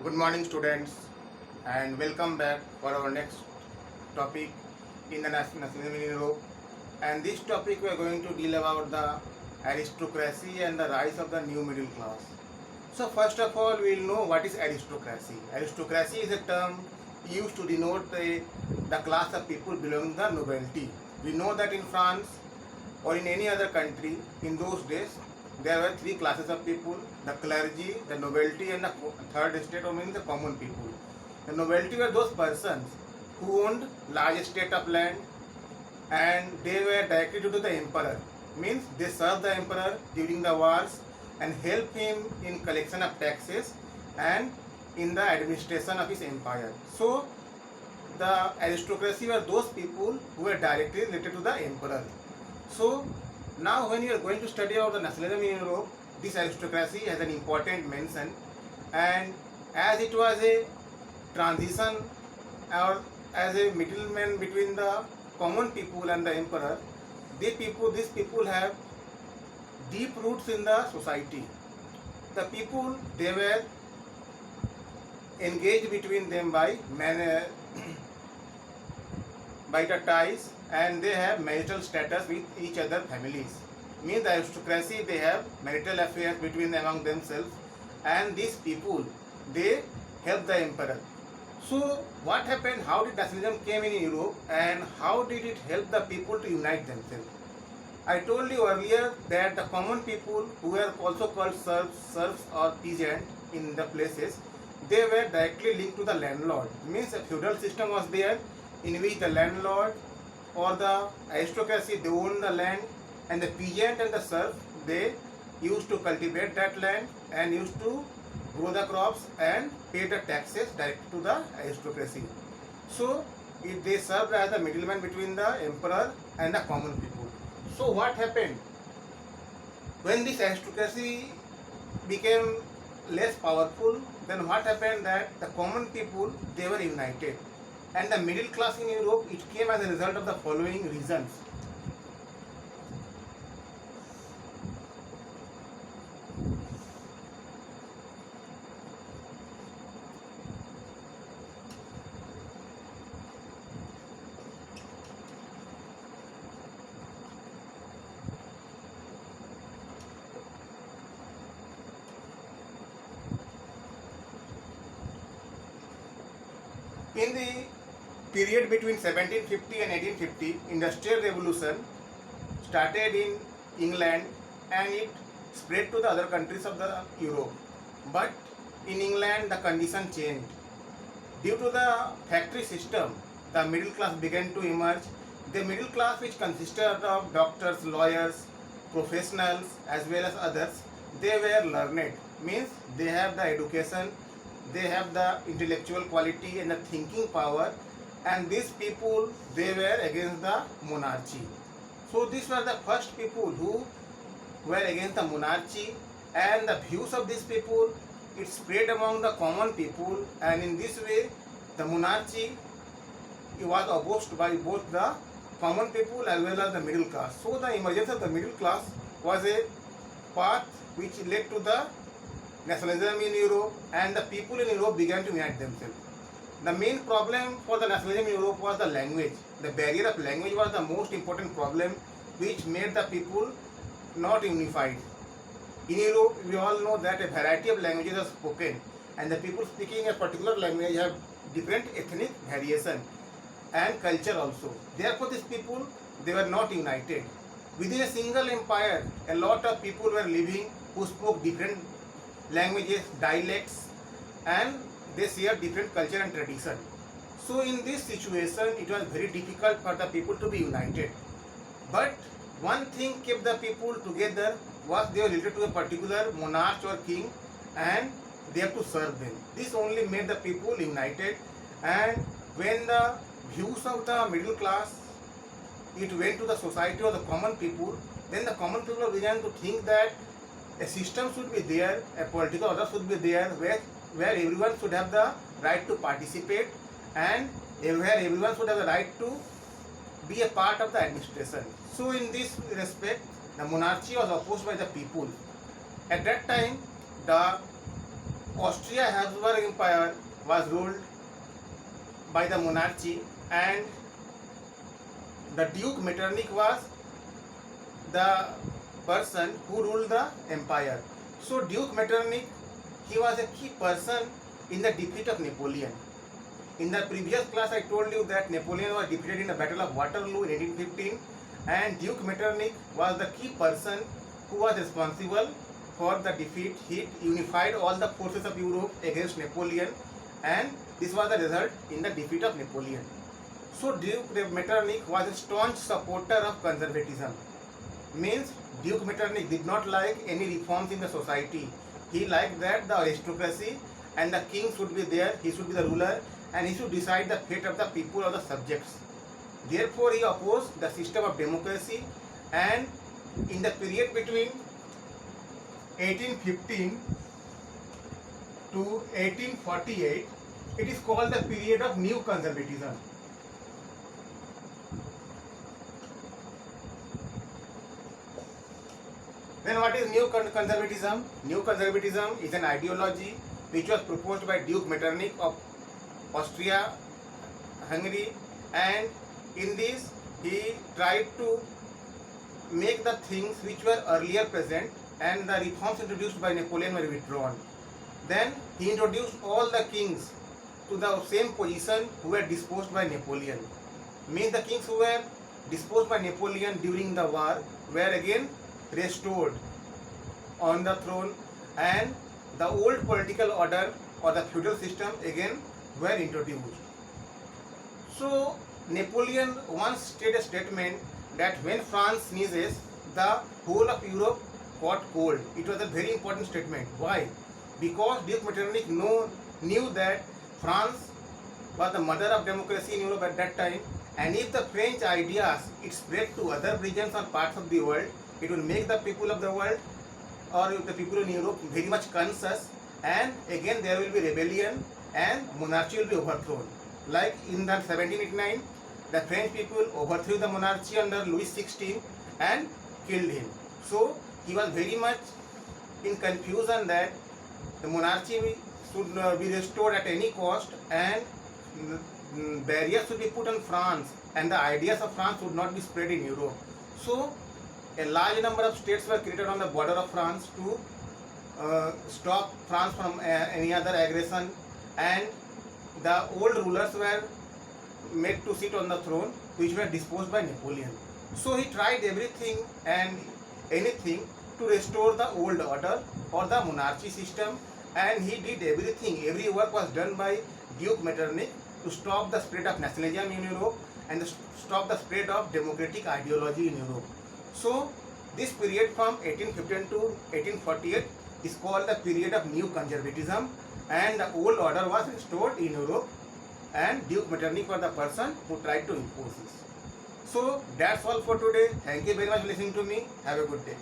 Good morning, students, and welcome back for our next topic in the nationalism in Europe. And this topic we are going to deal about the aristocracy and the rise of the new middle class. So, first of all, we will know what is aristocracy. Aristocracy is a term used to denote the class of people belonging to the nobility. We know that in France or in any other country in those days there were three classes of people: the clergy, the nobility, and the third estate, or means the common people. The nobility were those persons who owned large estate of land, and they were directly to the emperor, means they served the emperor during the wars and help him in collection of taxes and in the administration of his empire. So the aristocracy were those people who were directly related to the emperor. So now when you are going to study about the nationalism in Europe, this aristocracy has an important mention, and as it was a transition or as a middleman between the common people and the emperor, these people have deep roots in the society. The people, they were engaged between them by by the ties, and they have marital status with each other families. Means the aristocracy, they have marital affairs between among themselves, and these people, they help the emperor. So what happened? How did nationalism came in Europe, and how did it help the people to unite themselves? I told you earlier that the common people, who were also called serfs or peasant in the places, they were directly linked to the landlord. Means a feudal system was there in which the landlord or the aristocracy, they owned the land, and the peasant and the serf, they used to cultivate that land and used to grow the crops and pay the taxes direct to the aristocracy. So they served as the middleman between the emperor and the common people. So what happened? When this aristocracy became less powerful, then what happened that the common people, they were united, and the middle class in Europe, it came as a result of the following reasons. In the period between 1750 and 1850, Industrial Revolution started in England and it spread to the other countries of the Europe. But in England, the condition changed. Due to the factory system, the middle class began to emerge. The middle class, which consisted of doctors, lawyers, professionals, as well as others, they were learned. Means they have the education, they have the intellectual quality and the thinking power, and these people, they were against the monarchy. So these were the first people who were against the monarchy, and the views of these people, it spread among the common people, and in this way the monarchy, it was opposed by both the common people as well as the middle class. So the emergence of the middle class was a path which led to the nationalism in Europe, and the people in Europe began to unite themselves. The main problem for the nationalism in Europe was the language. The barrier of language was the most important problem which made the people not unified. In Europe, we all know that a variety of languages are spoken, and the people speaking a particular language have different ethnic variation and culture also. Therefore, these people, they were not united. Within a single empire, a lot of people were living who spoke different languages, dialects, and they share different culture and tradition. So in this situation, it was very difficult for the people to be united. But one thing kept the people together was they were related to a particular monarch or king, and they have to serve them. This only made the people united. And when the views of the middle class, it went to the society or the common people, then the common people began to think that a system should be there, a political order should be there, where everyone should have the right to participate, and where everyone should have the right to be a part of the administration. So in this respect, the monarchy was opposed by the people. At that time, the Austria-Habsburg Empire was ruled by the monarchy, and the Duke Metternich was the person who ruled the empire. So Duke Metternich, he was a key person in the defeat of Napoleon. In the previous class I told you that Napoleon was defeated in the Battle of Waterloo in 1815, and Duke Metternich was the key person who was responsible for the defeat. He unified all the forces of Europe against Napoleon, and this was the result in the defeat of Napoleon. So Duke Metternich was a staunch supporter of conservatism. Means Duke Metternich did not like any reforms in the society. He liked that the aristocracy and the king should be there, he should be the ruler, and he should decide the fate of the people or the subjects. Therefore, he opposed the system of democracy, and in the period between 1815 to 1848, it is called the period of new conservatism. Then what is new conservatism? New conservatism is an ideology which was proposed by Duke Metternich of Austria-Hungary, and in this he tried to make the things which were earlier present, and the reforms introduced by Napoleon were withdrawn. Then he introduced all the kings to the same position who were disposed by Napoleon. Means the kings who were disposed by Napoleon during the war were again restored on the throne, and the old political order or the feudal system again were introduced. So Napoleon once stated a statement that when France sneezes, the whole of Europe got cold. It was a very important statement. Why? Because Duke Metternich knew that France was the mother of democracy in Europe at that time, and if the French ideas it spread to other regions or parts of the world, it will make the people of the world or the people in Europe very much conscious, and again there will be rebellion and monarchy will be overthrown. Like in the 1789, the French people overthrew the monarchy under Louis XVI and killed him. So he was very much in confusion that the monarchy should be restored at any cost, and barriers should be put on France, and the ideas of France would not be spread in Europe. So a large number of states were created on the border of France to stop France from any other aggression, and the old rulers were made to sit on the throne which were disposed by Napoleon. So he tried everything and anything to restore the old order or the monarchy system, and he did everything. Every work was done by Duke Metternich to stop the spread of nationalism in Europe and stop the spread of democratic ideology in Europe. So this period from 1815 to 1848 is called the period of new conservatism, and the old order was restored in Europe, and Duke Metternich was the person who tried to impose this. So that's all for today. Thank you very much for listening to me. Have a good day.